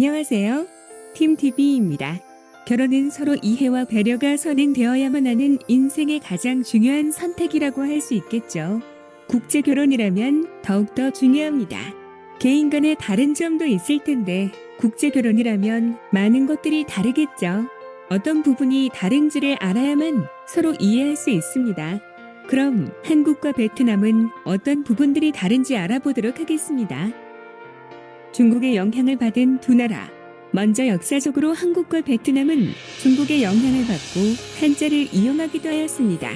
안녕하세요. 팀TV입니다. 결혼은 서로 이해와 배려가 선행되어야만 하는 인생의 가장 중요한 선택이라고 할 수 있겠죠. 국제 결혼이라면 더욱더 중요합니다. 개인 간의 다른 점도 있을 텐데 국제 결혼이라면 많은 것들이 다르겠죠. 어떤 부분이 다른지를 알아야만 서로 이해할 수 있습니다. 그럼 한국과 베트남은 어떤 부분들이 다른지 알아보도록 하겠습니다. 중국의 영향을 받은 두 나라. 먼저 역사적으로 한국과 베트남은 중국의 영향을 받고 한자를 이용하기도 하였습니다.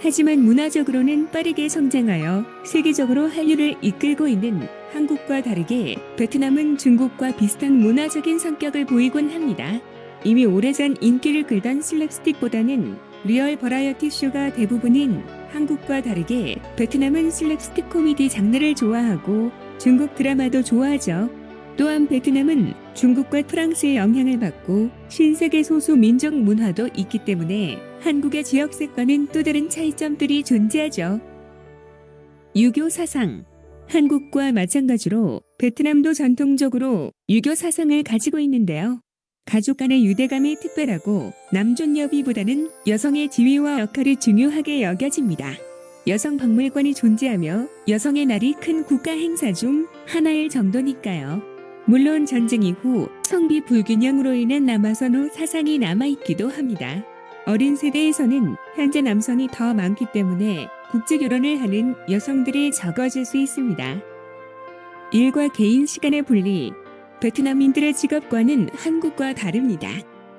하지만 문화적으로는 빠르게 성장하여 세계적으로 한류를 이끌고 있는 한국과 다르게 베트남은 중국과 비슷한 문화적인 성격을 보이곤 합니다. 이미 오래전 인기를 끌던 슬랩스틱보다는 리얼 버라이어티 쇼가 대부분인 한국과 다르게 베트남은 슬랩스틱 코미디 장르를 좋아하고 중국 드라마도 좋아하죠. 또한 베트남은 중국과 프랑스의 영향을 받고 신세계 소수 민족 문화도 있기 때문에 한국의 지역색과는 또 다른 차이점들이 존재하죠. 유교 사상. 한국과 마찬가지로 베트남도 전통적으로 유교 사상을 가지고 있는데요. 가족 간의 유대감이 특별하고 남존여비보다는 여성의 지위와 역할이 중요하게 여겨집니다. 여성 박물관이 존재하며 여성의 날이 큰 국가 행사 중 하나일 정도니까요. 물론 전쟁 이후 성비 불균형으로 인한 남아선호 사상이 남아있기도 합니다. 어린 세대에서는 현재 남성이 더 많기 때문에 국제 결혼을 하는 여성들이 적어질 수 있습니다. 일과 개인 시간의 분리. 베트남인들의 직업과는 한국과 다릅니다.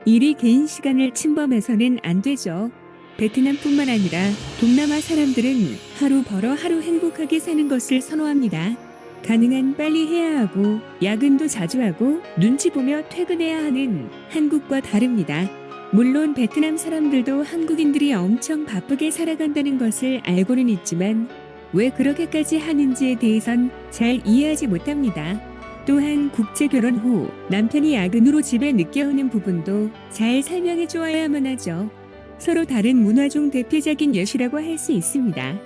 일이 개인 시간을 침범해서는 안 되죠. 베트남뿐만 아니라 동남아 사람들은 하루 벌어 하루 행복하게 사는 것을 선호합니다. 가능한 빨리 해야 하고 야근도 자주 하고 눈치 보며 퇴근해야 하는 한국과 다릅니다. 물론 베트남 사람들도 한국인들이 엄청 바쁘게 살아간다는 것을 알고는 있지만 왜 그렇게까지 하는지에 대해선 잘 이해하지 못합니다. 또한 국제 결혼 후 남편이 야근으로 집에 늦게 오는 부분도 잘 설명해 주어야만 하죠. 서로 다른 문화 중 대표적인 예시라고 할 수 있습니다.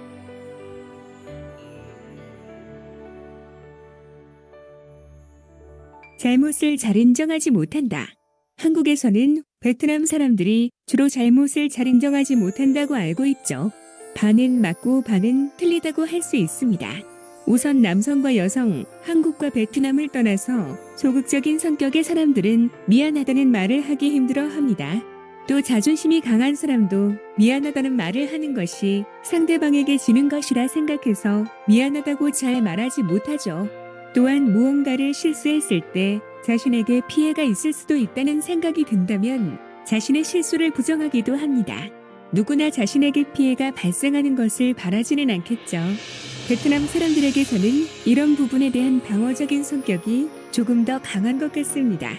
잘못을 잘 인정하지 못한다. 한국에서는 베트남 사람들이 주로 잘못을 잘 인정하지 못한다고 알고 있죠. 반은 맞고 반은 틀리다고 할 수 있습니다. 우선 남성과 여성, 한국과 베트남을 떠나서 소극적인 성격의 사람들은 미안하다는 말을 하기 힘들어 합니다. 또 자존심이 강한 사람도 미안하다는 말을 하는 것이 상대방에게 지는 것이라 생각해서 미안하다고 잘 말하지 못하죠. 또한 무언가를 실수했을 때 자신에게 피해가 있을 수도 있다는 생각이 든다면 자신의 실수를 부정하기도 합니다. 누구나 자신에게 피해가 발생하는 것을 바라지는 않겠죠. 베트남 사람들에게서는 이런 부분에 대한 방어적인 성격이 조금 더 강한 것 같습니다.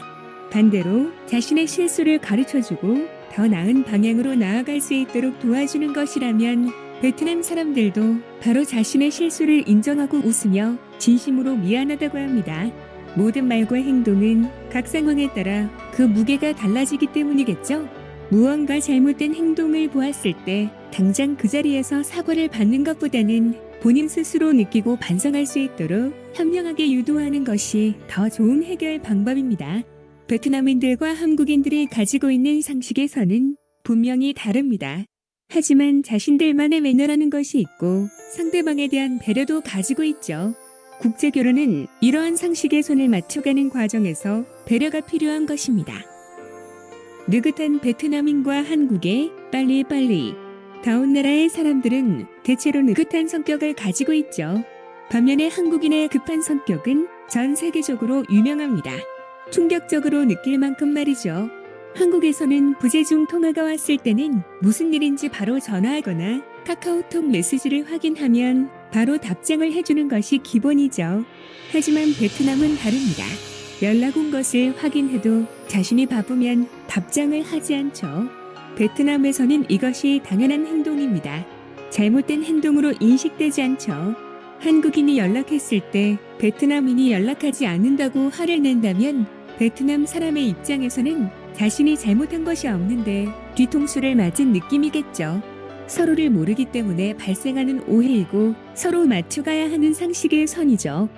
반대로 자신의 실수를 가르쳐주고 더 나은 방향으로 나아갈 수 있도록 도와주는 것이라면 베트남 사람들도 바로 자신의 실수를 인정하고 웃으며 진심으로 미안하다고 합니다. 모든 말과 행동은 각 상황에 따라 그 무게가 달라지기 때문이겠죠. 무언가 잘못된 행동을 보았을 때 당장 그 자리에서 사과를 받는 것보다는 본인 스스로 느끼고 반성할 수 있도록 현명하게 유도하는 것이 더 좋은 해결 방법입니다. 베트남인들과 한국인들이 가지고 있는 상식에서는 분명히 다릅니다. 하지만 자신들만의 매너라는 것이 있고 상대방에 대한 배려도 가지고 있죠. 국제 결혼은 이러한 상식에 손을 맞춰가는 과정에서 배려가 필요한 것입니다. 느긋한 베트남인과 한국의 빨리빨리. 다운 나라의 사람들은 대체로 느긋한 성격을 가지고 있죠. 반면에 한국인의 급한 성격은 전 세계적으로 유명합니다. 충격적으로 느낄 만큼 말이죠. 한국에서는 부재중 통화가 왔을 때는 무슨 일인지 바로 전화하거나 카카오톡 메시지를 확인하면 바로 답장을 해주는 것이 기본이죠. 하지만 베트남은 다릅니다. 연락 온 것을 확인해도 자신이 바쁘면 답장을 하지 않죠. 베트남에서는 이것이 당연한 행동입니다. 잘못된 행동으로 인식되지 않죠. 한국인이 연락했을 때 베트남인이 연락하지 않는다고 화를 낸다면 베트남 사람의 입장에서는 자신이 잘못한 것이 없는데 뒤통수를 맞은 느낌이겠죠. 서로를 모르기 때문에 발생하는 오해이고 서로 맞춰가야 하는 상식의 선이죠.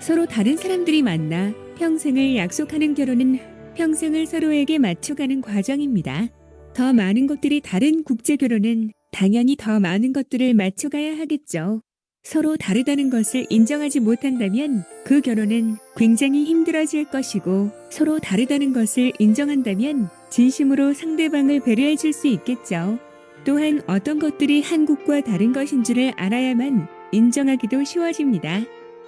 서로 다른 사람들이 만나 평생을 약속하는 결혼은 평생을 서로에게 맞춰가는 과정입니다. 더 많은 것들이 다른 국제 결혼은 당연히 더 많은 것들을 맞춰가야 하겠죠. 서로 다르다는 것을 인정하지 못한다면 그 결혼은 굉장히 힘들어질 것이고, 서로 다르다는 것을 인정한다면 진심으로 상대방을 배려해 줄 수 있겠죠. 또한 어떤 것들이 한국과 다른 것인 줄을 알아야만 인정하기도 쉬워집니다.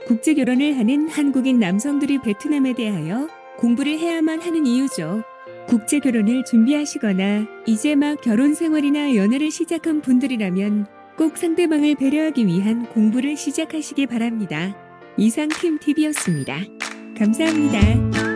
국제 결혼을 하는 한국인 남성들이 베트남에 대하여 공부를 해야만 하는 이유죠. 국제 결혼을 준비하시거나 이제 막 결혼 생활이나 연애를 시작한 분들이라면 꼭 상대방을 배려하기 위한 공부를 시작하시기 바랍니다. 이상 팀TV였습니다. 감사합니다.